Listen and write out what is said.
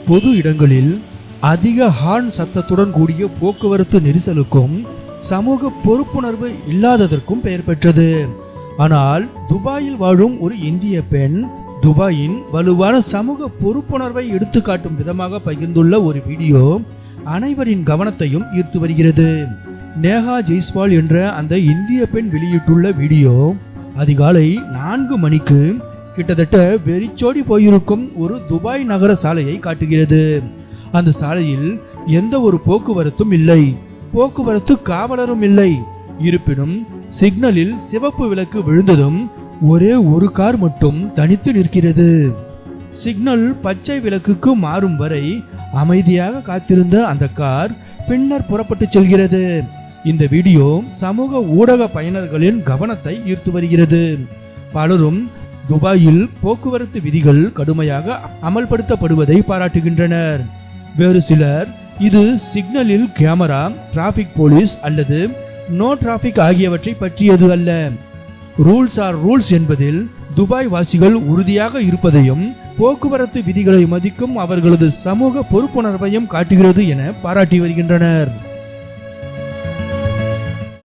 பொது இடங்களில் அதிக ஹார்ன் சத்தத்துடன் கூடிய போக்குவரத்து நெரிசலுக்கும் சமூக பொறுப்புணர்வு இல்லாததற்கும் பெயர் பெற்றது. ஆனால் துபாயில் வாழும் ஒரு இந்திய பெண் துபாயின் வலுவான சமூக பொறுப்புணர்வை எடுத்துக்காட்டும் விதமாக பகிர்ந்துள்ள ஒரு வீடியோ அனைவரின் கவனத்தையும் ஈர்த்து வருகிறது. நேஹா ஜெய்ஸ்வால் என்ற அந்த இந்திய பெண் வெளியிட்டுள்ள வீடியோ அதிகாலை 4 மணிக்கு கிட்டத்தட்ட வெறிச்சோடி போயிருக்கும் ஒரு துபாய் நகர சாலையை காட்டுகிறது. அந்த சாலையில் எந்த ஒரு போக்குவரத்தும் இல்லை, போக்குவரத்து காவலரும் இல்லை. இருப்பினும் சிக்னலில் சிவப்பு விளக்கு விழுந்ததும் ஒரே ஒரு கார் மட்டும் தனித்து நிற்கிறது. சிக்னல் பச்சை விளக்குக்கு மாறும் வரை அமைதியாக காத்திருந்த அந்த கார் பின்னர் புறப்பட்டு செல்கிறது. இந்த வீடியோ சமூக ஊடக பயனர்களின் கவனத்தை ஈர்த்து வருகிறது. பலரும் துபாயில் போக்குவரத்து விதிகள் கடுமையாக அமல்படுத்தப்படுவதை பாராட்டுகின்றனர். வேறு சிலர் இது சிக்னலில் கேமரா, டிராபிக் போலீஸ் அல்லது நோ டிராபிக் ஆகியவற்றை பற்றியது அல்ல. ரூல்ஸ் ஆர் ரூல்ஸ் என்பதில் துபாய் வாசிகள் உறுதியாக இருப்பதையும் போக்குவரத்து விதிகளை மதிக்கும் அவர்களது சமூக பொறுப்புணர்வையும் காட்டுகிறது என பாராட்டி வருகின்றனர்.